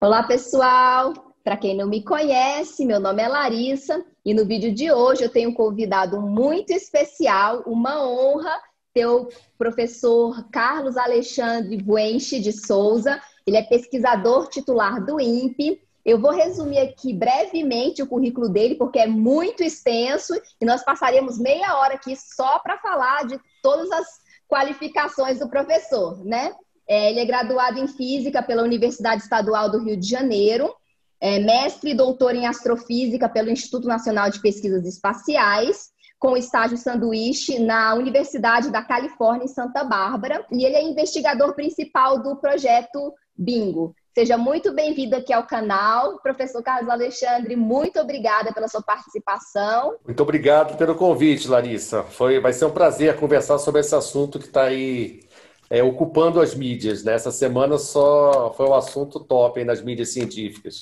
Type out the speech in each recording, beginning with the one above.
Olá, pessoal! Para quem não me conhece, meu nome é Larissa e no vídeo de hoje eu tenho um convidado muito especial, uma honra ter o professor Carlos Alexandre Buenchi de Souza. Ele é pesquisador titular do INPE. Eu vou resumir aqui brevemente o currículo dele, porque é muito extenso e nós passaremos meia hora aqui só para falar de todas as qualificações do professor, né? Ele é graduado em Física pela Universidade Estadual do Rio de Janeiro, mestre e doutor em Astrofísica pelo Instituto Nacional de Pesquisas Espaciais, com estágio sanduíche na Universidade da Califórnia, em Santa Bárbara, e ele é investigador principal do projeto Bingo. Seja muito bem-vindo aqui ao canal, professor Carlos Alexandre, muito obrigada pela sua participação. Muito obrigado pelo convite, Larissa. Vai ser um prazer conversar sobre esse assunto que está aí ocupando as mídias, né? Essa semana só foi um assunto top aí nas mídias científicas.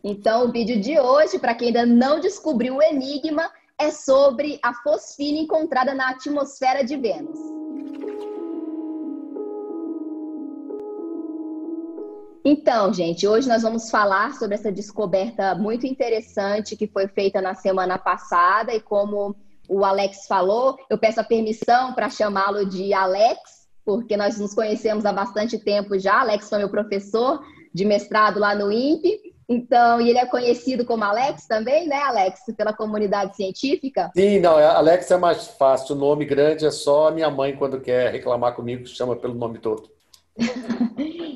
Então, o vídeo de hoje, para quem ainda não descobriu o enigma, é sobre a fosfina encontrada na atmosfera de Vênus. Então, gente, hoje nós vamos falar sobre essa descoberta muito interessante que foi feita na semana passada e como o Alex falou, eu peço a permissão para chamá-lo de Alex, porque nós nos conhecemos há bastante tempo já. Alex foi meu professor de mestrado lá no INPE, então, e ele é conhecido como Alex também, né, Alex, pela comunidade científica? Sim, não, Alex é mais fácil. O nome grande é só a minha mãe, quando quer reclamar comigo, chama pelo nome todo.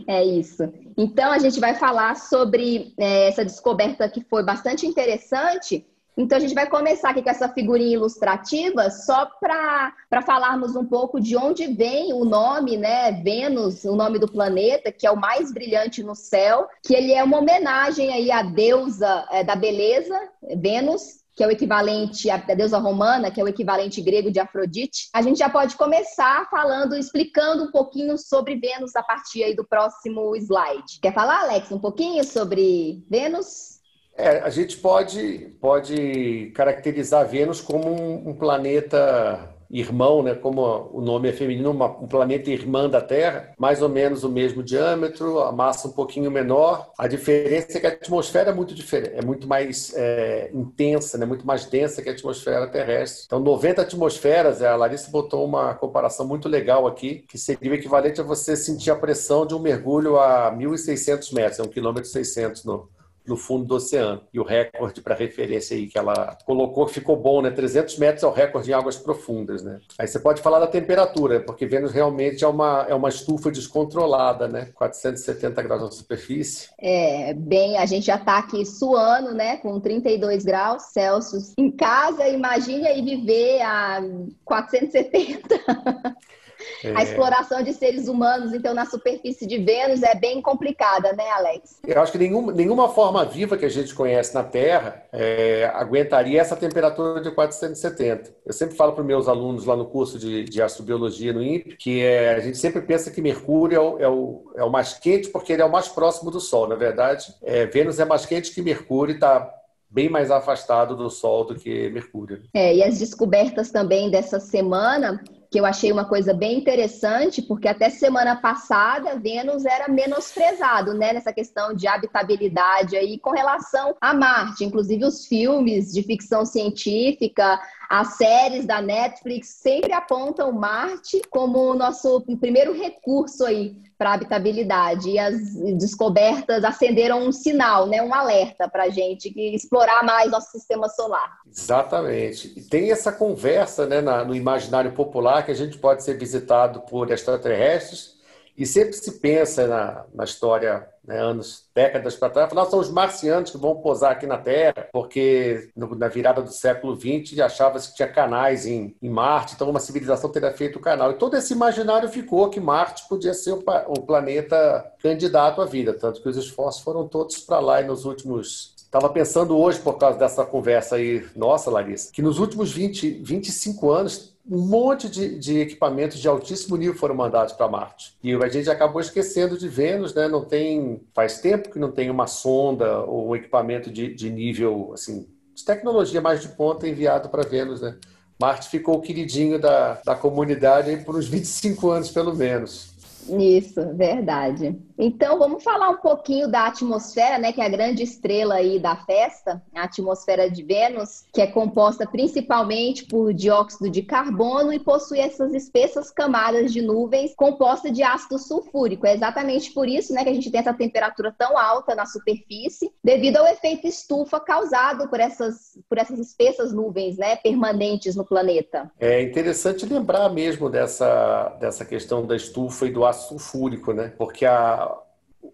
É isso. Então, a gente vai falar sobre essa descoberta que foi bastante interessante. Então, a gente vai começar aqui com essa figurinha ilustrativa só para falarmos um pouco de onde vem o nome, né? Vênus, o nome do planeta, que é o mais brilhante no céu, que ele é uma homenagem aí à deusa da beleza, Vênus, que é o equivalente à deusa romana, que é o equivalente grego de Afrodite. A gente já pode começar falando, explicando um pouquinho sobre Vênus a partir aí do próximo slide. Quer falar, Alex, um pouquinho sobre Vênus? A gente pode caracterizar Vênus como um planeta irmão, né? Como o nome é feminino, um planeta irmã da Terra, mais ou menos o mesmo diâmetro, a massa um pouquinho menor. A diferença é que a atmosfera é muito diferente, é muito mais intensa, né? Muito mais densa que a atmosfera terrestre. Então, 90 atmosferas, a Larissa botou uma comparação muito legal aqui, que seria o equivalente a você sentir a pressão de um mergulho a 1.600 metros, é 1,6 km no fundo do oceano. E o recorde para referência aí que ela colocou, que ficou bom, né? 300 metros é o recorde em águas profundas, né? Aí você pode falar da temperatura, porque Vênus realmente é uma estufa descontrolada, né? 470 graus na superfície. A gente já está aqui suando, né? Com 32 graus Celsius em casa. Imagine aí viver a 470. A exploração de seres humanos, então, na superfície de Vênus é bem complicada, né, Alex? Eu acho que nenhuma forma viva que a gente conhece na Terra aguentaria essa temperatura de 470. Eu sempre falo para os meus alunos lá no curso de astrobiologia no INPE que a gente sempre pensa que Mercúrio é o mais quente porque ele é o mais próximo do Sol. Na verdade, Vênus é mais quente que Mercúrio e está bem mais afastado do Sol do que Mercúrio. E as descobertas também dessa semana, que eu achei uma coisa bem interessante, porque até semana passada Vênus era menosprezado, né, nessa questão de habitabilidade aí com relação a Marte. Inclusive os filmes de ficção científica, as séries da Netflix sempre apontam Marte como o nosso primeiro recurso aí para a habitabilidade. E as descobertas acenderam um sinal, né, um alerta para a gente que explorar mais nosso sistema solar. Exatamente. E tem essa conversa, né, no imaginário popular que a gente pode ser visitado por extraterrestres e sempre se pensa na história, né, décadas para trás, falar são os marcianos que vão pousar aqui na Terra, porque na virada do século XX achava-se que tinha canais em Marte, então uma civilização teria feito o canal. E todo esse imaginário ficou que Marte podia ser o planeta candidato à vida, tanto que os esforços foram todos para lá e nos últimos... Estava pensando hoje, por causa dessa conversa aí, nossa, Larissa, que nos últimos 25 anos, um monte de equipamentos de altíssimo nível foram mandados para Marte. E a gente acabou esquecendo de Vênus, né? Faz tempo que não tem uma sonda ou um equipamento de nível, assim, de tecnologia mais de ponta enviado para Vênus, né? Marte ficou o queridinho da comunidade aí por uns 25 anos, pelo menos. Isso, verdade. Então, vamos falar um pouquinho da atmosfera, né, que é a grande estrela aí da festa, a atmosfera de Vênus, que é composta principalmente por dióxido de carbono e possui essas espessas camadas de nuvens compostas de ácido sulfúrico. É exatamente por isso, né, que a gente tem essa temperatura tão alta na superfície, devido ao efeito estufa causado por essas espessas nuvens, né, permanentes no planeta. É interessante lembrar mesmo dessa questão da estufa e do ácido sulfúrico, né? Porque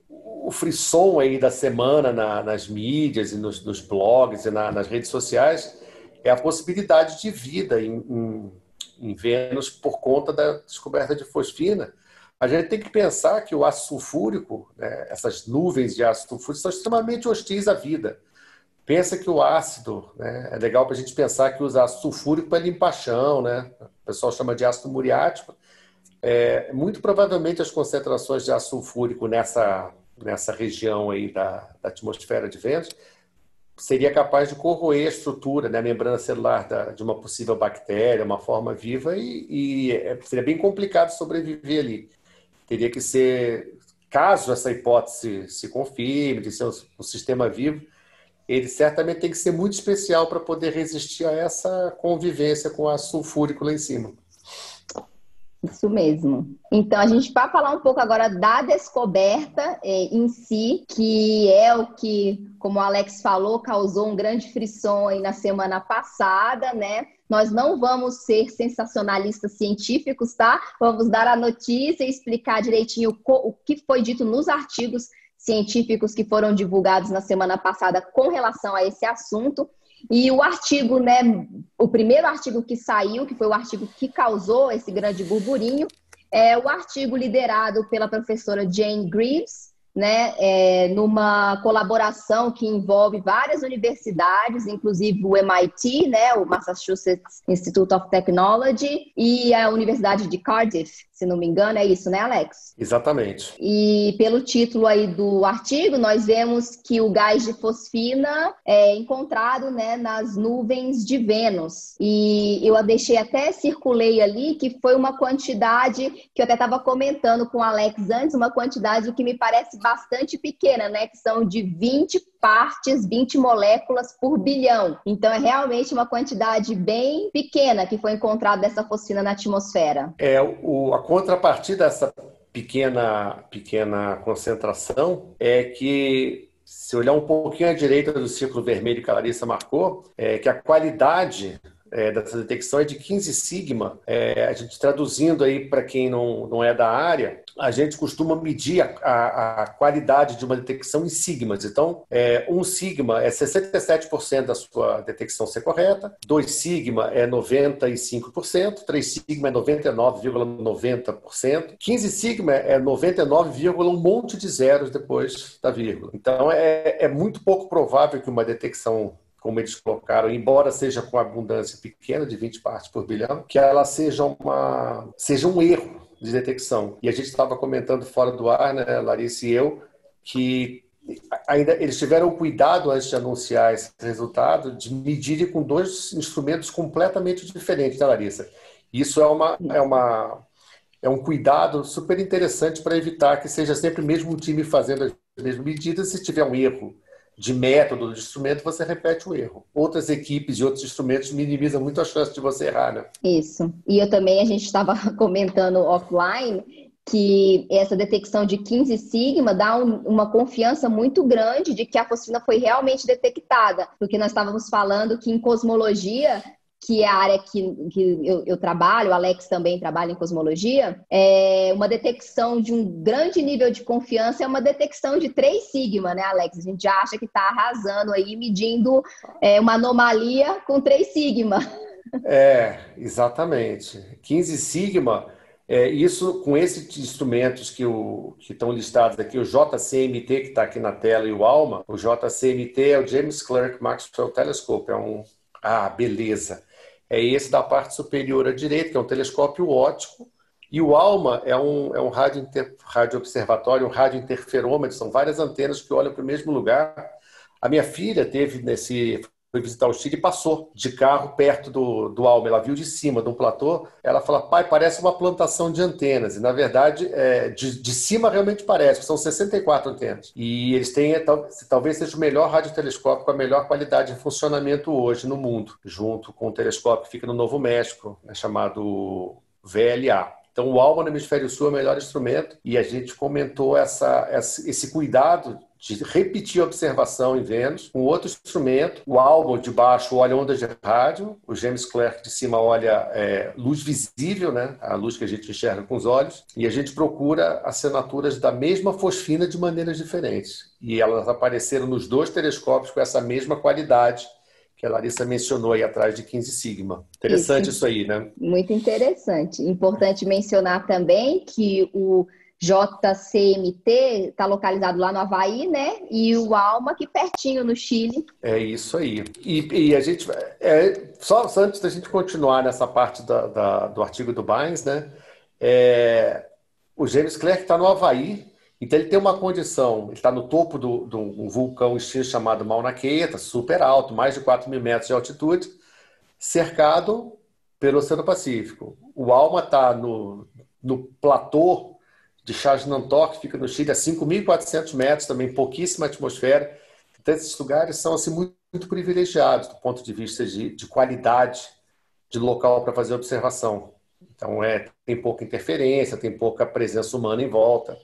o frisson aí da semana nas mídias e nos blogs e nas redes sociais é a possibilidade de vida em Vênus por conta da descoberta de fosfina. A gente tem que pensar que o ácido sulfúrico, né, essas nuvens de ácido sulfúrico, são extremamente hostis à vida. Pensa que o ácido, né, é legal para a gente pensar que usa ácido sulfúrico para limpar chão, né? O pessoal chama de ácido muriático. Muito provavelmente as concentrações de ácido sulfúrico nessa região aí da atmosfera de Vênus seria capaz de corroer a estrutura, né, a membrana celular de uma possível bactéria, uma forma viva, seria bem complicado sobreviver ali. Teria que ser, caso essa hipótese se confirme, de ser um sistema vivo, ele certamente tem que ser muito especial para poder resistir a essa convivência com o ácido sulfúrico lá em cima. Isso mesmo. Então, a gente vai falar um pouco agora da descoberta em si, que é o que, como o Alex falou, causou um grande frisson aí na semana passada, né? Nós não vamos ser sensacionalistas científicos, tá? Vamos dar a notícia e explicar direitinho o que foi dito nos artigos científicos que foram divulgados na semana passada com relação a esse assunto. E o artigo, né, o primeiro artigo que saiu, que foi o artigo que causou esse grande burburinho, é o artigo liderado pela professora Jane Greaves, né, numa colaboração que envolve várias universidades, inclusive o MIT, né, o Massachusetts Institute of Technology, e a Universidade de Cardiff, se não me engano, é isso, né, Alex? Exatamente. E pelo título aí do artigo, nós vemos que o gás de fosfina é encontrado, né, nas nuvens de Vênus. E eu circulei ali que foi uma quantidade que eu até estava comentando com o Alex antes, uma quantidade que me parece bastante pequena, né, que são de 20 partes, 20 moléculas por bilhão. Então é realmente uma quantidade bem pequena que foi encontrada dessa fosfina na atmosfera. A contrapartida dessa pequena concentração é que, se olhar um pouquinho à direita do círculo vermelho que a Larissa marcou, que a qualidade dessa detecção é de 15 sigma. A gente traduzindo aí para quem não é da área, a gente costuma medir a qualidade de uma detecção em sigmas. Então, 1 sigma é 67% da sua detecção ser correta, 2 sigma é 95%, 3 sigma é 99,90%, 15 sigma é 99, um monte de zeros depois da vírgula. Então, é muito pouco provável que uma detecção, como eles colocaram, embora seja com abundância pequena, de 20 partes por bilhão, que ela seja um erro de detecção. E a gente estava comentando fora do ar, né, Larissa e eu, que ainda eles tiveram o cuidado, antes de anunciar esse resultado, de medirem com 2 instrumentos completamente diferentes, né, Larissa? Isso é um cuidado super interessante para evitar que seja sempre o mesmo time fazendo as mesmas medidas. Se tiver um erro de método de instrumento, você repete o erro. Outras equipes e outros instrumentos minimizam muito a chance de você errar, né? Isso. E a gente estava comentando offline que essa detecção de 15 sigma dá uma confiança muito grande de que a fosfina foi realmente detectada, porque nós estávamos falando que em cosmologia, que é a área que eu trabalho, o Alex também trabalha em cosmologia, uma detecção de um grande nível de confiança é uma detecção de 3 sigma, né, Alex? A gente já acha que está arrasando aí, medindo uma anomalia com 3 sigma. Exatamente. 15 sigma, isso com esses instrumentos que estão listados aqui, o JCMT, que está aqui na tela, e o ALMA. O JCMT é o James Clerk Maxwell Telescope, beleza. É esse da parte superior à direita, que é um telescópio óptico, e o ALMA é um rádio observatório, um rádio interferômetro, são várias antenas que olham para o mesmo lugar. A minha filha foi visitar o Chile e passou de carro perto do Alma. Ela viu de cima, de um platô. Ela fala, pai, parece uma plantação de antenas. E, na verdade, de cima realmente parece, são 64 antenas. E eles têm, talvez seja o melhor radiotelescópio com a melhor qualidade de funcionamento hoje no mundo, junto com um telescópio que fica no Novo México, chamado VLA. Então, o ALMA no Hemisfério Sul é o melhor instrumento e a gente comentou esse cuidado de repetir a observação em Vênus com outro instrumento. O ALMA de baixo olha ondas de rádio, o James Clerk de cima olha luz visível, né? A luz que a gente enxerga com os olhos, e a gente procura assinaturas da mesma fosfina de maneiras diferentes. E elas apareceram nos dois telescópios com essa mesma qualidade que a Larissa mencionou aí atrás de 15 sigma. Interessante isso aí, né? Muito interessante. Importante mencionar também que o JCMT está localizado lá no Havaí, né? E o ALMA aqui pertinho no Chile. É isso aí. E a gente... só antes da gente continuar nessa parte do artigo do Baines, né? O James Clerk está no Havaí, então ele tem uma condição, ele está no topo de um vulcão extinto chamado Mauna Kea, está super alto, mais de 4.000 metros de altitude, cercado pelo Oceano Pacífico. O ALMA está no platô de Chajnantor, que fica no Chile, a 5.400 metros, também pouquíssima atmosfera. Então esses lugares são assim, muito privilegiados do ponto de vista de qualidade de local para fazer observação. Então tem pouca interferência, tem pouca presença humana em volta.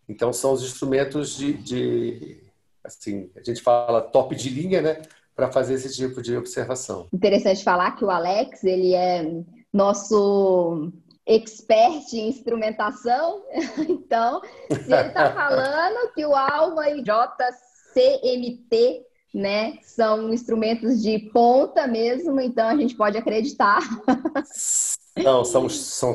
Então, são os instrumentos assim, a gente fala top de linha, né? Para fazer esse tipo de observação. Interessante falar que o Alex, ele é nosso expert em instrumentação. Então, se ele está falando que o ALMA e o JCMT, né, são instrumentos de ponta mesmo, então a gente pode acreditar. Não, são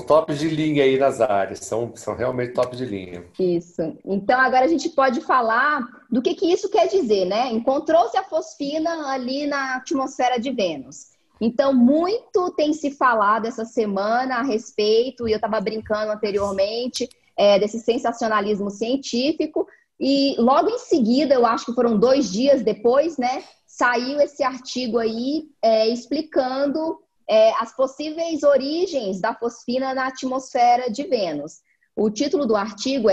top de linha aí nas áreas, são realmente top de linha. Isso. Então, agora a gente pode falar do que isso quer dizer, né? Encontrou-se a fosfina ali na atmosfera de Vênus. Então, muito tem se falado essa semana a respeito, e eu estava brincando anteriormente, desse sensacionalismo científico, e logo em seguida, eu acho que foram 2 dias depois, né? Saiu esse artigo aí explicando as possíveis origens da fosfina na atmosfera de Vênus. O título do artigo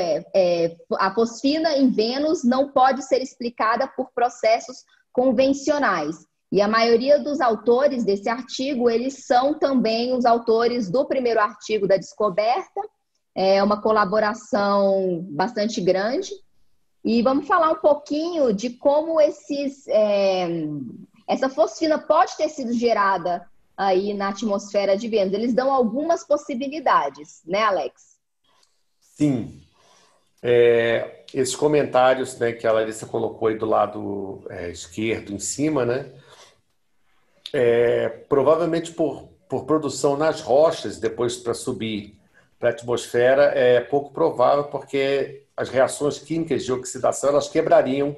A fosfina em Vênus não pode ser explicada por processos convencionais. E a maioria dos autores desse artigo, eles são também os autores do primeiro artigo da descoberta. É uma colaboração bastante grande. E vamos falar um pouquinho de como essa fosfina pode ter sido gerada aí na atmosfera de Vênus. Eles dão algumas possibilidades, né, Alex? Sim. Esses comentários, né, que a Larissa colocou aí do lado esquerdo em cima, né, provavelmente por produção nas rochas, depois para subir para a atmosfera, é pouco provável, porque as reações químicas de oxidação elas quebrariam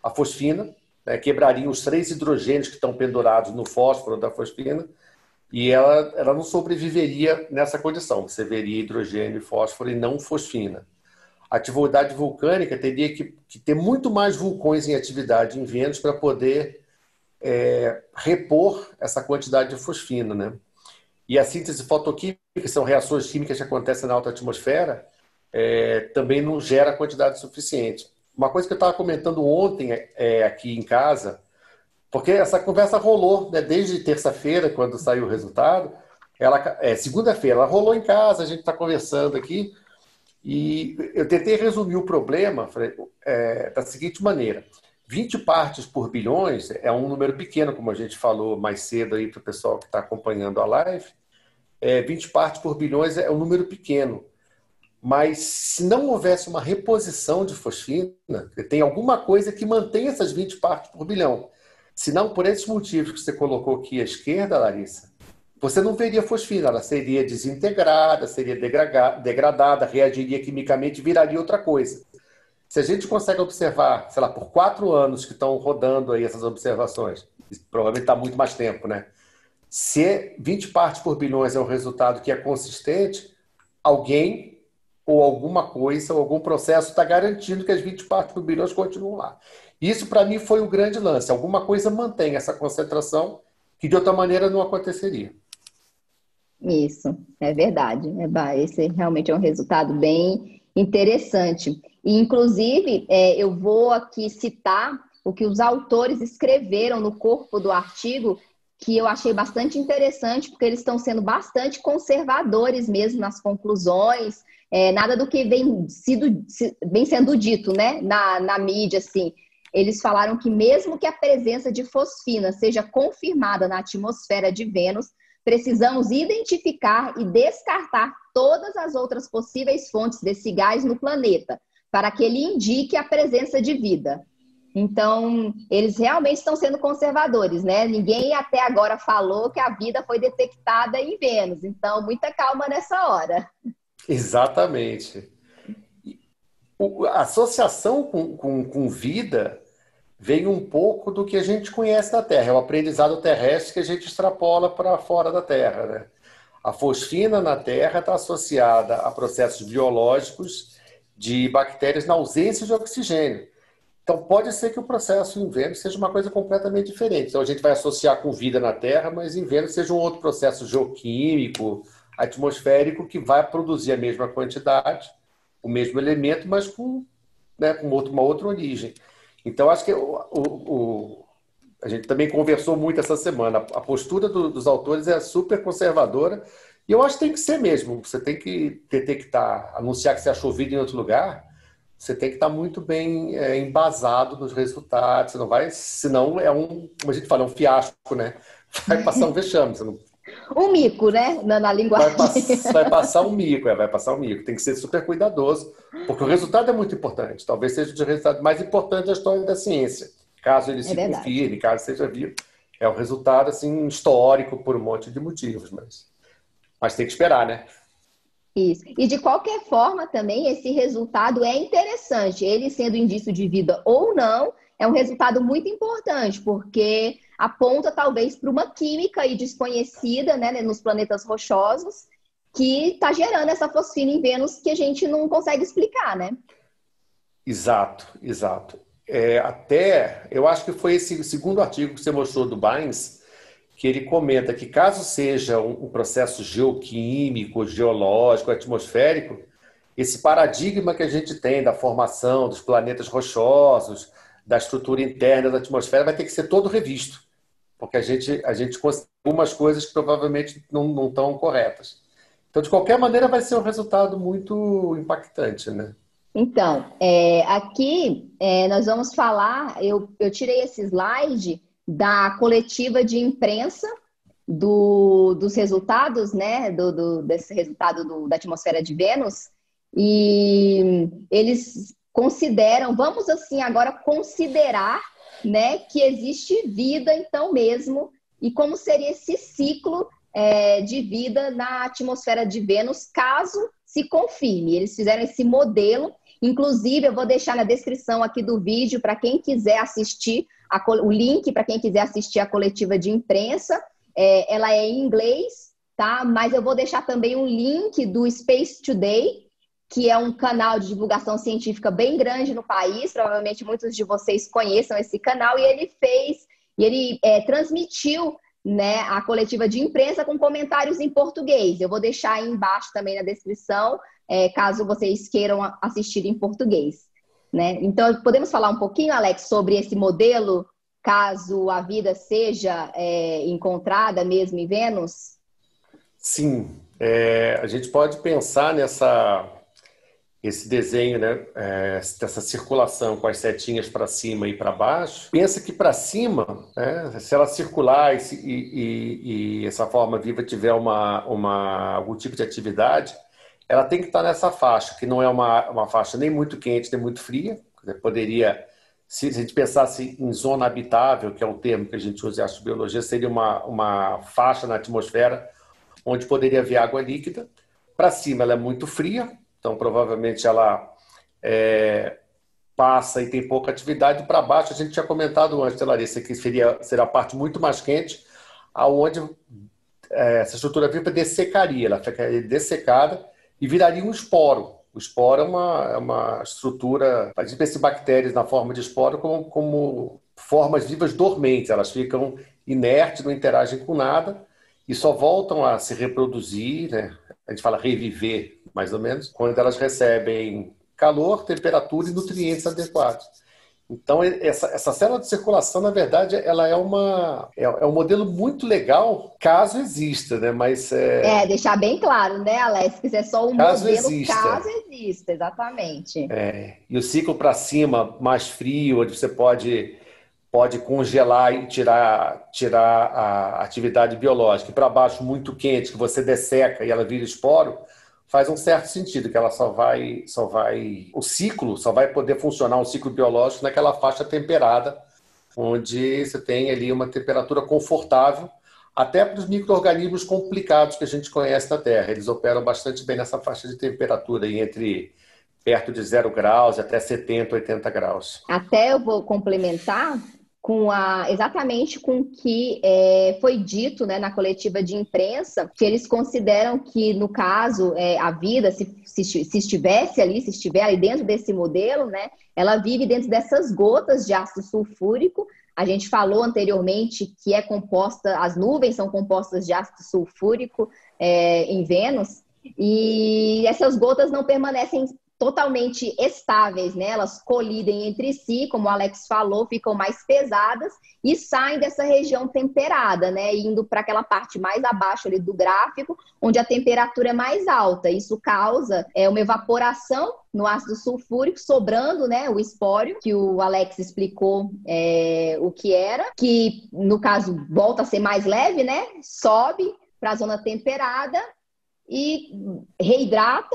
a fosfina, né, quebrariam os 3 hidrogênios que estão pendurados no fósforo da fosfina, e ela não sobreviveria nessa condição. Você veria hidrogênio e fósforo e não fosfina. A atividade vulcânica teria que ter muito mais vulcões em atividade em Vênus para poder repor essa quantidade de fosfina, né? E a síntese fotoquímica, que são reações químicas que acontecem na alta atmosfera, também não gera quantidade suficiente. Uma coisa que eu estava comentando ontem aqui em casa, porque essa conversa rolou, né, desde terça-feira, quando saiu o resultado. Segunda-feira, ela rolou em casa, a gente está conversando aqui, e eu tentei resumir o problema da seguinte maneira: 20 partes por bilhões é um número pequeno, como a gente falou mais cedo aí para o pessoal que está acompanhando a live. 20 partes por bilhões é um número pequeno. Mas se não houvesse uma reposição de fosfina, tem alguma coisa que mantém essas 20 partes por bilhão. Se não, por esses motivos que você colocou aqui à esquerda, Larissa, você não veria fosfina, ela seria desintegrada, seria degradada, reagiria quimicamente e viraria outra coisa. Se a gente consegue observar, sei lá, por 4 anos que estão rodando aí essas observações, provavelmente está muito mais tempo, né? Se 20 partes por bilhões é um resultado que é consistente, alguém ou alguma coisa, ou algum processo está garantindo que as 20 partes por bilhões continuam lá. Isso, para mim, foi o grande lance. Alguma coisa mantém essa concentração que, de outra maneira, não aconteceria. Isso, é verdade. Esse realmente é um resultado bem interessante. E, inclusive, eu vou aqui citar o que os autores escreveram no corpo do artigo, que eu achei bastante interessante, porque eles estão sendo bastante conservadores mesmo nas conclusões, nada do que vem sendo dito, né, na mídia, assim. Eles falaram que mesmo que a presença de fosfina seja confirmada na atmosfera de Vênus, precisamos identificar e descartar todas as outras possíveis fontes desse gás no planeta, para que ele indique a presença de vida. Então, eles realmente estão sendo conservadores, né? Ninguém até agora falou que a vida foi detectada em Vênus. Então, muita calma nessa hora. Exatamente. A associação com vida vem um pouco do que a gente conhece da Terra. É o aprendizado terrestre que a gente extrapola para fora da Terra, né? A fosfina na Terra está associada a processos biológicos de bactérias na ausência de oxigênio. Então, pode ser que o processo em Vênus seja uma coisa completamente diferente. Então, a gente vai associar com vida na Terra, mas em Vênus seja um outro processo geoquímico, atmosférico, que vai produzir a mesma quantidade, o mesmo elemento, mas com, né, com uma outra origem. Então, acho que a gente também conversou muito essa semana. A postura dos autores é super conservadora, e eu acho que tem que ser mesmo. Você tem que detectar, anunciar que você achou vida em outro lugar. Você tem que estar muito bem embasado nos resultados. Você não vai, senão como a gente fala, é um fiasco, né? Vai passar um vexame. Você não... Um mico, né? Na linguagem. Vai passar um mico, vai passar um mico. Tem que ser super cuidadoso, porque o resultado é muito importante. Talvez seja o resultado mais importante da história da ciência. Caso ele se confirme, caso seja vivo. É um resultado assim, histórico por um monte de motivos, mas tem que esperar, né? Isso. E de qualquer forma também esse resultado é interessante. Ele sendo indício de vida ou não, é um resultado muito importante, porque aponta talvez para uma química aí desconhecida, né, nos planetas rochosos, que está gerando essa fosfina em Vênus que a gente não consegue explicar, né? Exato, exato. Eu acho que foi esse segundo artigo que você mostrou do Baines, que ele comenta que caso seja um processo geoquímico, geológico, atmosférico, esse paradigma que a gente tem da formação dos planetas rochosos, da estrutura interna da atmosfera, vai ter que ser todo revisto, porque a gente considera algumas coisas que provavelmente não estão corretas. Então, de qualquer maneira, vai ser um resultado muito impactante, né? Então, aqui nós vamos falar, eu tirei esse slide da coletiva de imprensa dos resultados, né, desse resultado da atmosfera de Vênus, e eles consideram, vamos assim agora considerar, né, que existe vida então mesmo, e como seria esse ciclo de vida na atmosfera de Vênus, caso se confirme. Eles fizeram esse modelo, inclusive eu vou deixar na descrição aqui do vídeo para quem quiser assistir, o link para quem quiser assistir a coletiva de imprensa. Ela é em inglês, tá? Mas eu vou deixar também um link do Space Today, que é um canal de divulgação científica bem grande no país, provavelmente muitos de vocês conheçam esse canal, e ele transmitiu, né, a coletiva de imprensa com comentários em português. Eu vou deixar aí embaixo também na descrição, caso vocês queiram assistir em português, né? Então, podemos falar um pouquinho, Alex, sobre esse modelo, caso a vida seja encontrada mesmo em Vênus? Sim, a gente pode pensar esse desenho, né, dessa circulação com as setinhas para cima e para baixo. Pensa que para cima, né, se ela circular e essa forma viva tiver algum tipo de atividade, ela tem que estar nessa faixa, que não é uma faixa nem muito quente, nem muito fria. Poderia, se a gente pensasse em zona habitável, que é o termo que a gente usa em astrobiologia, seria uma faixa na atmosfera onde poderia haver água líquida. Para cima ela é muito fria, então provavelmente ela passa e tem pouca atividade. Para baixo, a gente tinha comentado antes, Larissa, que seria a parte muito mais quente, aonde essa estrutura viva dessecaria, ela ficaria dessecada e viraria um esporo. O esporo é uma estrutura, a gente pensa em bactérias na forma de esporo como formas vivas dormentes, elas ficam inertes, não interagem com nada e só voltam a se reproduzir, né? A gente fala reviver, mais ou menos, quando elas recebem calor, temperatura e nutrientes adequados. Então, essa célula de circulação, na verdade, ela é um modelo muito legal, caso exista, né? Mas Deixar bem claro, né, Alex? Que é só um caso modelo exista. caso exista, exatamente. E o ciclo para cima, mais frio, onde você pode congelar e tirar a atividade biológica. E para baixo, muito quente, que você desseca e ela vira esporo, faz um certo sentido, que ela o ciclo só vai poder funcionar, um ciclo biológico, naquela faixa temperada, onde você tem ali uma temperatura confortável, até para os micro-organismos complicados que a gente conhece na Terra. Eles operam bastante bem nessa faixa de temperatura, entre perto de 0 graus e até 70, 80 graus. Até eu vou complementar exatamente com o que foi dito, né, na coletiva de imprensa, que eles consideram que, no caso, a vida, se estiver ali dentro desse modelo, né, ela vive dentro dessas gotas de ácido sulfúrico. A gente falou anteriormente que as nuvens são compostas de ácido sulfúrico em Vênus, e essas gotas não permanecem totalmente estáveis, né? Elas colidem entre si, como o Alex falou, ficam mais pesadas e saem dessa região temperada, né? Indo para aquela parte mais abaixo ali do gráfico, onde a temperatura é mais alta. Isso causa uma evaporação no ácido sulfúrico, sobrando, né, o espório, que o Alex explicou o que era, que no caso volta a ser mais leve, né? Sobe para a zona temperada e reidrata,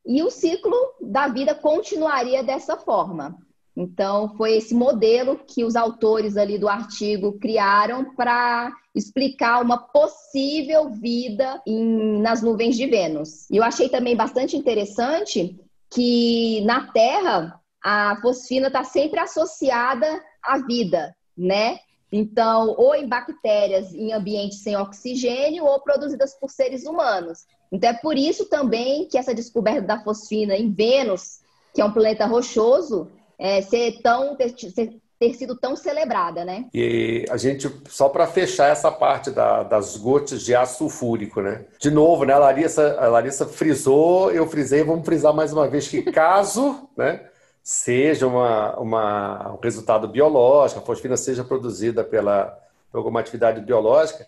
e o ciclo da vida continuaria dessa forma. Então, foi esse modelo que os autores ali do artigo criaram para explicar uma possível vida nas nuvens de Vênus. E eu achei também bastante interessante que na Terra a fosfina está sempre associada à vida, né? Então, ou em bactérias em ambientes sem oxigênio ou produzidas por seres humanos. Então, é por isso também que essa descoberta da fosfina em Vênus, que é um planeta rochoso, ter sido tão celebrada, né? E a gente, só para fechar essa parte das gotas de ácido sulfúrico, né? De novo, né? A Larissa frisou, eu frisei, vamos frisar mais uma vez que caso, né, seja um resultado biológico, a fosfina seja produzida por alguma atividade biológica,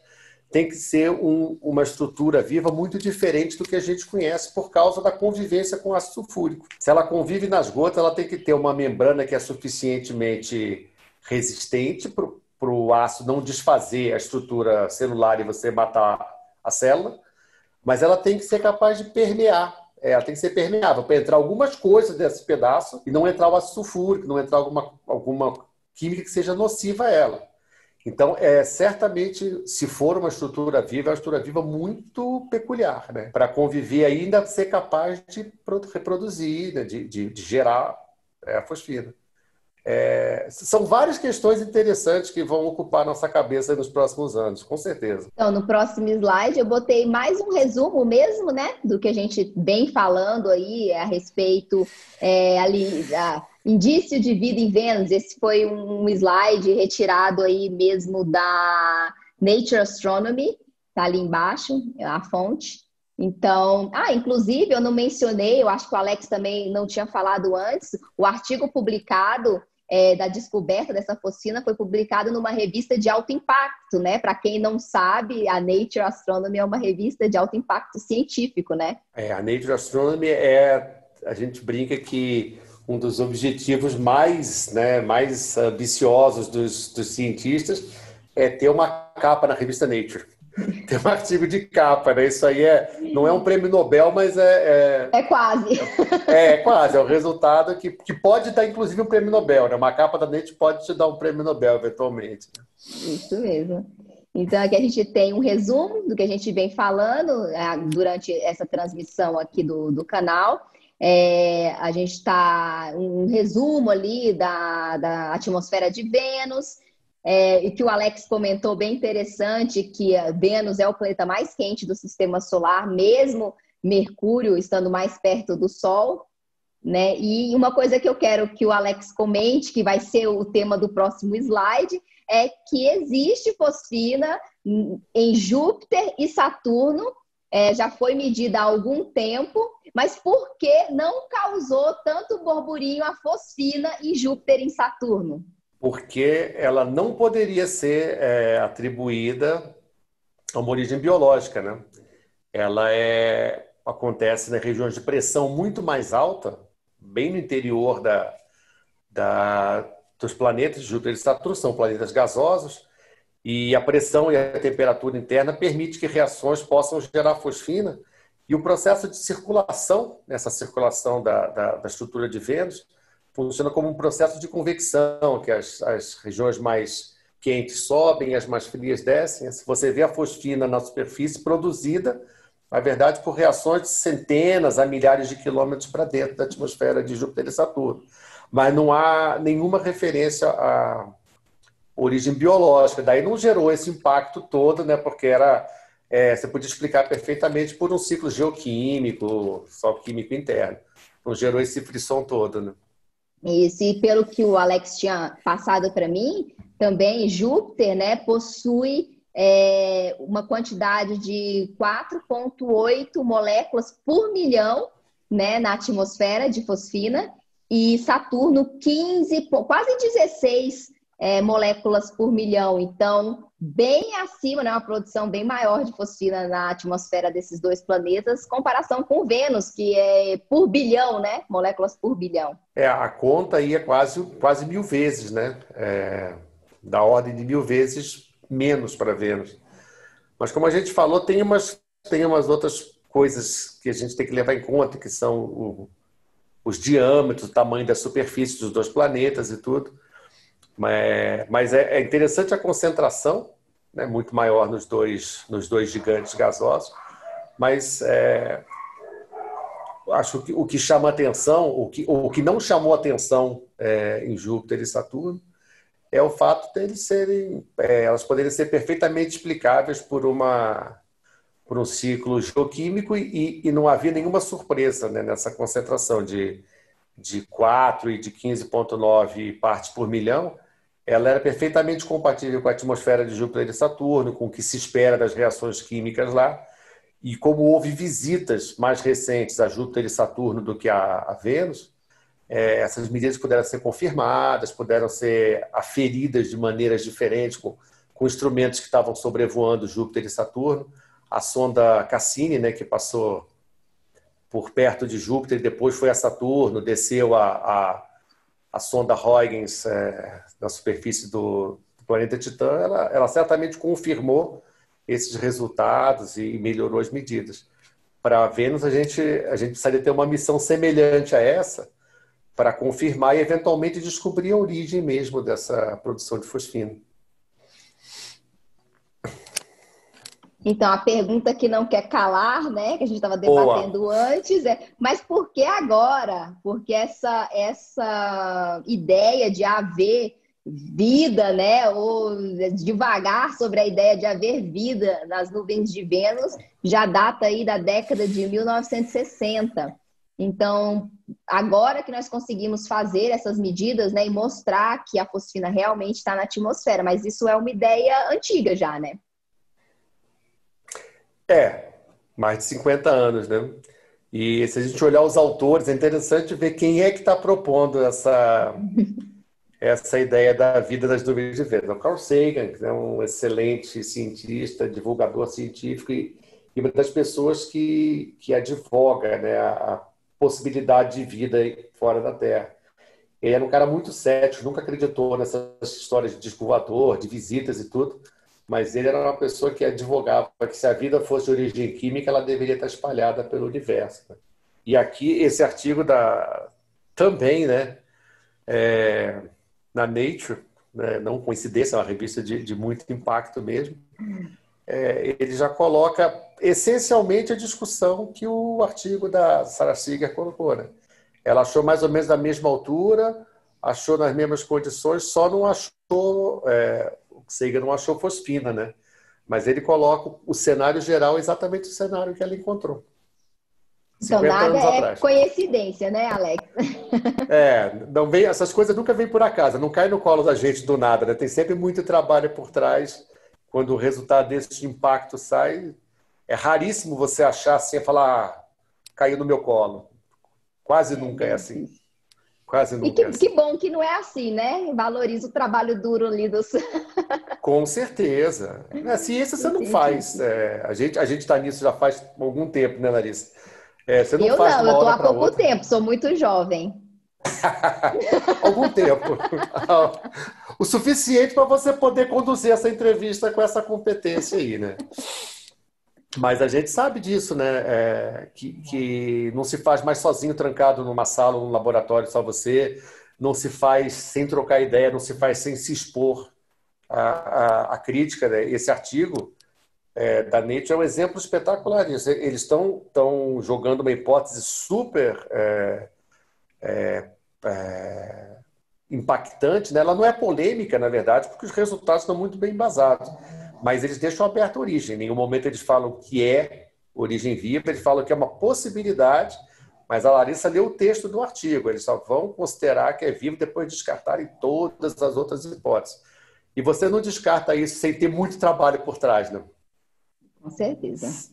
tem que ser uma estrutura viva muito diferente do que a gente conhece por causa da convivência com ácido sulfúrico. Se ela convive nas gotas, ela tem que ter uma membrana que é suficientemente resistente para o ácido não desfazer a estrutura celular e você matar a célula, mas ela tem que ser capaz de permear. Ela tem que ser permeável para entrar algumas coisas desse pedaço e não entrar o ácido sulfúrico, não entrar alguma química que seja nociva a ela. Então, certamente, se for uma estrutura viva, é uma estrutura viva muito peculiar, né? Para conviver ainda ser capaz de reproduzir, né? de gerar a fosfina. São várias questões interessantes que vão ocupar nossa cabeça nos próximos anos, com certeza. Então, no próximo slide, eu botei mais um resumo mesmo, né? Do que a gente vem falando aí a respeito indício de vida em Vênus. Esse foi um slide retirado aí mesmo da Nature Astronomy, tá ali embaixo, a fonte. Então, inclusive eu não mencionei, eu acho que o Alex também não tinha falado antes, o artigo publicado da descoberta dessa fosfina foi publicado numa revista de alto impacto, né? Para quem não sabe, a Nature Astronomy é uma revista de alto impacto científico, né? A Nature Astronomy a gente brinca que um dos objetivos mais ambiciosos dos cientistas é ter uma capa na revista Nature. Ter um artigo de capa, né? Isso aí não é um prêmio Nobel, mas é quase. É quase, é o resultado que pode dar, inclusive, um prêmio Nobel, né? Uma capa da Nature pode te dar um prêmio Nobel, eventualmente. Isso mesmo. Então, aqui a gente tem um resumo do que a gente vem falando durante essa transmissão aqui do canal. A gente está um resumo ali da atmosfera de Vênus, e que o Alex comentou bem interessante, que Vênus é o planeta mais quente do sistema solar, mesmo Mercúrio estando mais perto do Sol, né? E uma coisa que eu quero que o Alex comente, que vai ser o tema do próximo slide, é que existe fosfina em Júpiter e Saturno, já foi medida há algum tempo, mas por que não causou tanto burburinho a fosfina em Júpiter e em Saturno? Porque ela não poderia ser atribuída a uma origem biológica, né? Acontece nas regiões de pressão muito mais alta, bem no interior dos planetas. Júpiter e Saturno são planetas gasosos, e a pressão e a temperatura interna permite que reações possam gerar fosfina, e o processo de circulação, nessa circulação da estrutura de Vênus, funciona como um processo de convecção, que as regiões mais quentes sobem e as mais frias descem. Se você vê a fosfina na superfície produzida, na verdade, por reações de centenas a milhares de quilômetros para dentro da atmosfera de Júpiter e Saturno. Mas não há nenhuma referência à origem biológica. Daí não gerou esse impacto todo, né? Porque você podia explicar perfeitamente por um ciclo geoquímico, só químico interno. Não gerou esse frisson todo, né? Isso, e pelo que o Alex tinha passado para mim, também Júpiter, né, possui uma quantidade de 4,8 moléculas por milhão, né, na atmosfera de fosfina, e Saturno 15, quase 16 moléculas por milhão. Então, bem acima, né, uma produção bem maior de fosfina na atmosfera desses dois planetas, comparação com Vênus, que é por bilhão, né, moléculas por bilhão. A conta aí é quase 1000 vezes, né? Da ordem de 1000 vezes menos para Vênus. Mas como a gente falou, tem umas outras coisas que a gente tem que levar em conta, que são os diâmetros, o tamanho da superfície dos dois planetas e tudo. Mas é interessante a concentração, né, muito maior nos dois gigantes gasosos. Mas acho que o que chama atenção, o que não chamou atenção em Júpiter e Saturno, é o fato deles elas poderem ser perfeitamente explicáveis por um ciclo geoquímico, e não havia nenhuma surpresa, né, nessa concentração de 4 e de 15,9 partes por milhão. Ela era perfeitamente compatível com a atmosfera de Júpiter e Saturno, com o que se espera das reações químicas lá. E como houve visitas mais recentes a Júpiter e Saturno do que a Vênus, essas medidas puderam ser confirmadas, puderam ser aferidas de maneiras diferentes, com instrumentos que estavam sobrevoando Júpiter e Saturno. A sonda Cassini, né, que passou por perto de Júpiter e depois foi a Saturno, desceu a sonda Huygens na superfície do planeta Titã, ela certamente confirmou esses resultados e melhorou as medidas. Para Vênus, a gente precisaria ter uma missão semelhante a essa para confirmar e, eventualmente, descobrir a origem mesmo dessa produção de fosfina. Então, a pergunta que não quer calar, né, que a gente estava debatendo antes, mas por que agora? Porque essa ideia de haver vida, né, ou devagar sobre a ideia de haver vida nas nuvens de Vênus, já data aí da década de 1960. Então, agora que nós conseguimos fazer essas medidas, né, e mostrar que a fosfina realmente está na atmosfera, mas isso é uma ideia antiga já, né? Mais de 50 anos, né? E se a gente olhar os autores, é interessante ver quem é que está propondo essa ideia da vida das nuvens de Vênus. O Carl Sagan, que é um excelente cientista, divulgador científico e uma das pessoas que advoga, né, a possibilidade de vida fora da Terra. Ele era um cara muito cético, nunca acreditou nessas histórias de disco voador, de visitas e tudo, mas ele era uma pessoa que advogava que se a vida fosse de origem química, ela deveria estar espalhada pelo universo. E aqui, esse artigo também, né, na Nature, né, não coincidência, é uma revista de muito impacto mesmo, ele já coloca essencialmente a discussão que o artigo da Sarah Seeger colocou, né? Ela achou mais ou menos da mesma altura, achou nas mesmas condições, só não achou, o Sagan não achou fosfina, né? Mas ele coloca o cenário geral exatamente o cenário que ela encontrou. Então 50 nada anos é atrás. coincidência, né, Alex? Não vem, essas coisas nunca vêm por acaso, não cai no colo da gente do nada, né? Tem sempre muito trabalho por trás. Quando o resultado desse impacto sai, é raríssimo você achar assim e falar, caiu no meu colo. Quase É nunca é bem assim. difícil. Quase E nunca é que assim. bom que não é assim, né? Valoriza o trabalho duro ali dos, Com certeza. Na ciência você dos não faz. cientistas. A gente está nisso já faz algum tempo, né, Larissa? Você não Eu faz de não, uma eu tô hora há para pouco outra. tempo, sou muito jovem. Algum tempo. O suficiente para você poder conduzir essa entrevista com essa competência aí, né? Mas a gente sabe disso, né? Que não se faz mais sozinho, trancado numa sala ou num laboratório, só você. Não se faz sem trocar ideia, não se faz sem se expor à crítica, né? Esse artigo da Nature é um exemplo espetacular disso. Eles estão jogando uma hipótese super impactante, né? Ela não é polêmica, na verdade, porque os resultados estão muito bem embasados. Mas eles deixam aberta a origem. Em nenhum momento eles falam que é origem viva, eles falam que é uma possibilidade, mas a Larissa leu o texto do artigo. Eles só vão considerar que é vivo depois de descartarem todas as outras hipóteses. E você não descarta isso sem ter muito trabalho por trás, né? Com certeza.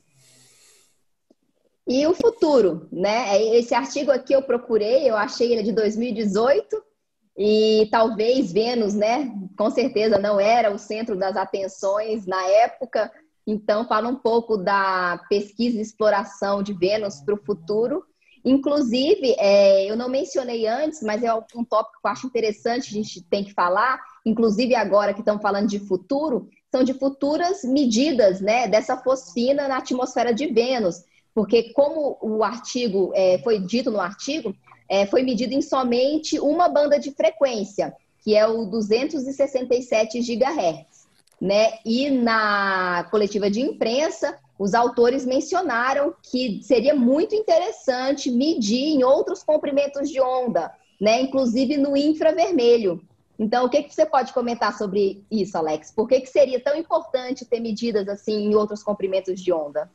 E o futuro, né? Esse artigo aqui eu procurei, eu achei ele de 2018 e talvez Vênus, né? Com certeza não era o centro das atenções na época. Então fala um pouco da pesquisa e exploração de Vênus para o futuro. Inclusive, eu não mencionei antes, mas é um tópico que eu acho interessante, a gente tem que falar. Inclusive agora que estamos falando de futuro, são de futuras medidas, né? Dessa fosfina na atmosfera de Vênus. Porque como o artigo foi dito no artigo, foi medido em somente uma banda de frequência, que é o 267 GHz, né? E na coletiva de imprensa, os autores mencionaram que seria muito interessante medir em outros comprimentos de onda, né? Inclusive no infravermelho. Então, o que você pode comentar sobre isso, Alex? Por que seria tão importante ter medidas assim em outros comprimentos de onda?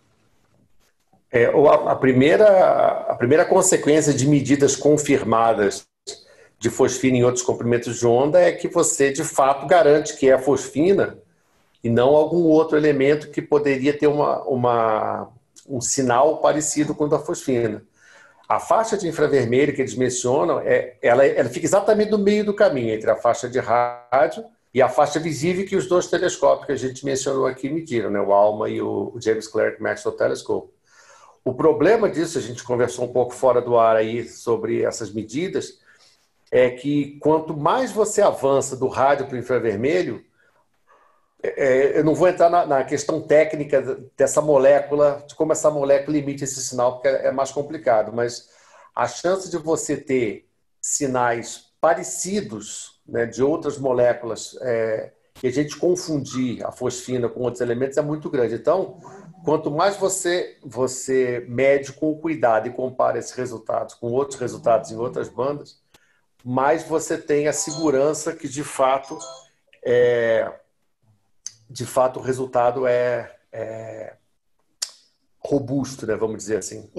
A primeira consequência de medidas confirmadas de fosfina em outros comprimentos de onda é que você, de fato, garante que é a fosfina e não algum outro elemento que poderia ter um sinal parecido com o da fosfina. A faixa de infravermelho que eles mencionam, ela fica exatamente no meio do caminho entre a faixa de rádio e a faixa visível que os dois telescópios que a gente mencionou aqui mediram, né? O ALMA e o James Clerk Maxwell Telescope. O problema disso, a gente conversou um pouco fora do ar aí sobre essas medidas, é que quanto mais você avança do rádio para o infravermelho, eu não vou entrar na questão técnica dessa molécula, de como essa molécula emite esse sinal, porque é mais complicado, mas a chance de você ter sinais parecidos, né, de outras moléculas, e a gente confundir a fosfina com outros elementos é muito grande. Então, quanto mais você mede com cuidado e compara esses resultados com outros resultados em outras bandas, mais você tem a segurança que, de fato, o resultado é robusto, né? Vamos dizer assim.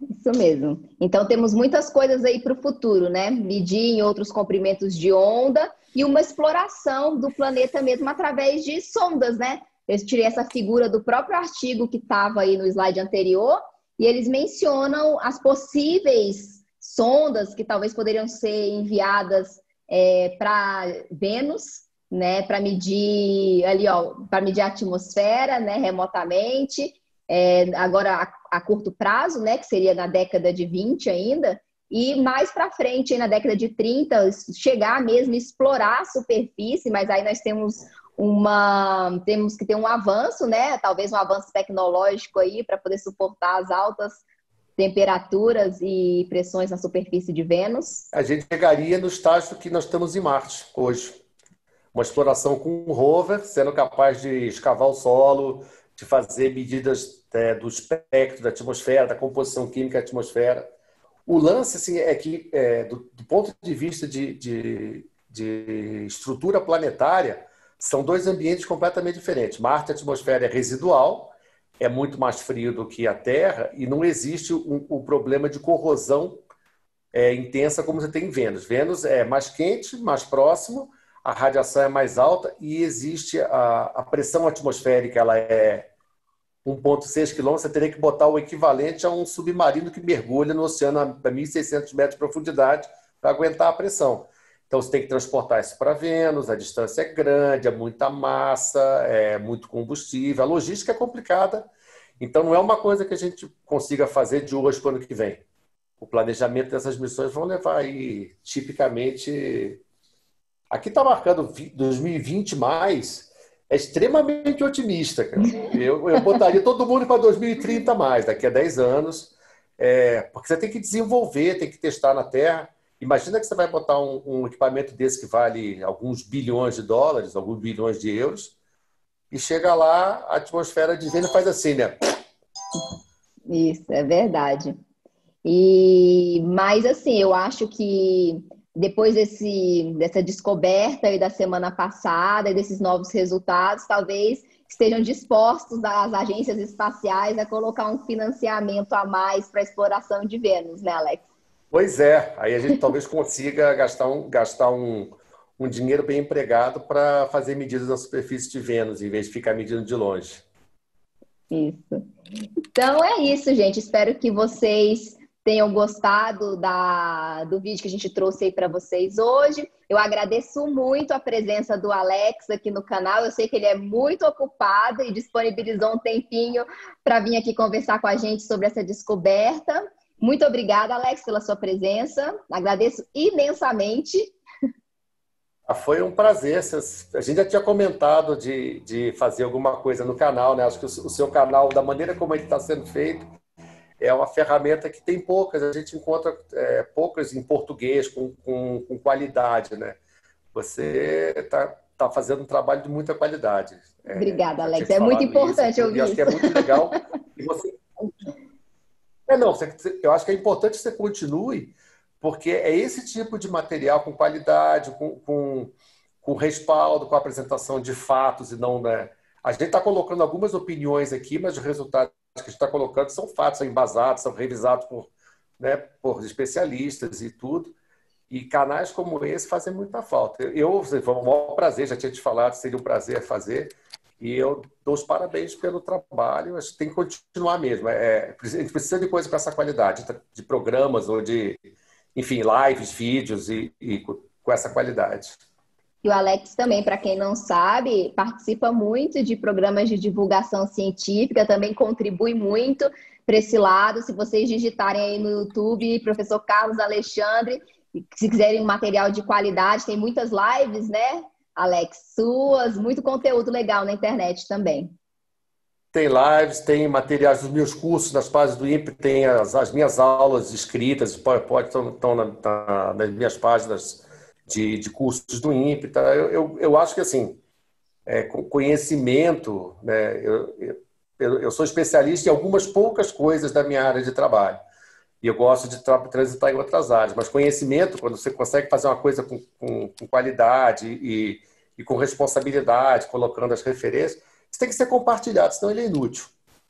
Isso mesmo. Então temos muitas coisas aí para o futuro, né? Medir em outros comprimentos de onda e uma exploração do planeta mesmo através de sondas, né? Eu tirei essa figura do próprio artigo que estava aí no slide anterior e eles mencionam as possíveis sondas que talvez poderiam ser enviadas para Vênus, né? Para medir ali, ó, para medir a atmosfera, né? Remotamente. Agora a curto prazo, né, que seria na década de 20 ainda, e mais para frente, na década de 30, chegar mesmo a explorar a superfície, mas aí nós temos que ter um avanço, né, talvez um avanço tecnológico aí para poder suportar as altas temperaturas e pressões na superfície de Vênus. A gente chegaria no estágio que nós estamos em Marte hoje. Uma exploração com um rover, sendo capaz de escavar o solo, de fazer medidas do espectro da atmosfera, da composição química da atmosfera. O lance assim, é que, do ponto de vista de estrutura planetária, são dois ambientes completamente diferentes. Marte, a atmosfera é residual, é muito mais frio do que a Terra e não existe o problema de corrosão intensa como você tem em Vênus. Vênus é mais quente, mais próximo, a radiação é mais alta e existe a pressão atmosférica, ela é 1,6 quilômetros, você teria que botar o equivalente a um submarino que mergulha no oceano a 1.600 metros de profundidade para aguentar a pressão. Então, você tem que transportar isso para Vênus, a distância é grande, é muita massa, é muito combustível, a logística é complicada. Então, não é uma coisa que a gente consiga fazer de hoje para o ano que vem. O planejamento dessas missões vão levar aí, tipicamente... Aqui está marcando 2020 mais, é extremamente otimista, cara. Eu botaria todo mundo para 2030 mais, daqui a 10 anos, porque você tem que desenvolver, tem que testar na Terra. Imagina que você vai botar um equipamento desse que vale alguns bilhões de dólares, alguns bilhões de euros, e chega lá, a atmosfera de Vênus faz assim, né? Isso, é verdade. Mas assim, eu acho que depois dessa descoberta aí da semana passada e desses novos resultados, talvez estejam dispostos as agências espaciais a colocar um financiamento a mais para a exploração de Vênus, né, Alex? Pois é, aí a gente talvez consiga gastar um dinheiro bem empregado para fazer medidas na superfície de Vênus, em vez de ficar medindo de longe. Isso. Então é isso, gente. Espero que vocês tenham gostado do vídeo que a gente trouxe aí para vocês hoje. Eu agradeço muito a presença do Alex aqui no canal. Eu sei que ele é muito ocupado e disponibilizou um tempinho para vir aqui conversar com a gente sobre essa descoberta. Muito obrigada, Alex, pela sua presença. Agradeço imensamente. Foi um prazer. A gente já tinha comentado de fazer alguma coisa no canal, né? Acho que o seu canal, da maneira como ele está sendo feito, é uma ferramenta que tem poucas. A gente encontra poucas em português, com qualidade, né? Você está fazendo um trabalho de muita qualidade. Obrigada, Alex. É muito importante ouvir isso. Acho que é muito legal. E você... eu acho que é importante que você continue, porque é esse tipo de material com qualidade, com respaldo, com apresentação de fatos e não... Né? A gente está colocando algumas opiniões aqui, mas os resultados que a gente está colocando são fatos, são embasados, são revisados por especialistas e tudo. E canais como esse fazem muita falta. Foi um maior prazer, já tinha te falado, seria um prazer fazer. E eu dou os parabéns pelo trabalho. Acho que tem que continuar mesmo. A gente precisa de coisa com essa qualidade, de programas ou de, enfim, lives, vídeos e com essa qualidade. E o Alex também, para quem não sabe, participa muito de programas de divulgação científica, também contribui muito para esse lado. Se vocês digitarem aí no YouTube, professor Carlos Alexandre, se quiserem um material de qualidade, tem muitas lives, né, Alex? Suas, muito conteúdo legal na internet também. Tem lives, tem materiais dos meus cursos, nas páginas do INPE, tem as minhas aulas escritas, PowerPoint estão nas minhas páginas de cursos do INPE. Tá? Eu acho que, assim, conhecimento, né, eu sou especialista em algumas poucas coisas da minha área de trabalho. E eu gosto de transitar em outras áreas. Mas conhecimento, quando você consegue fazer uma coisa com qualidade e com responsabilidade, colocando as referências, isso tem que ser compartilhado, senão ele é inútil.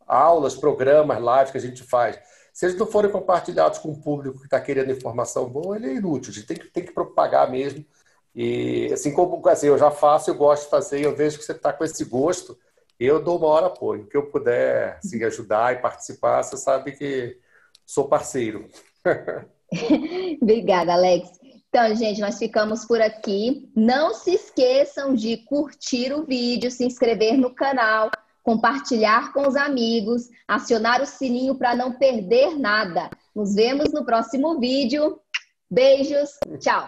Aulas, programas, lives que a gente faz, se eles não forem compartilhados com o público que está querendo informação boa, ele é inútil. A gente tem que propagar mesmo. E assim como eu já faço, eu gosto de fazer, e eu vejo que você está com esse gosto, eu dou o maior apoio. Que eu puder assim, ajudar e participar, você sabe que sou parceiro. Obrigada, Alex. Então, gente, nós ficamos por aqui. Não se esqueçam de curtir o vídeo, se inscrever no canal, compartilhar com os amigos, acionar o sininho para não perder nada. Nos vemos no próximo vídeo. Beijos, tchau!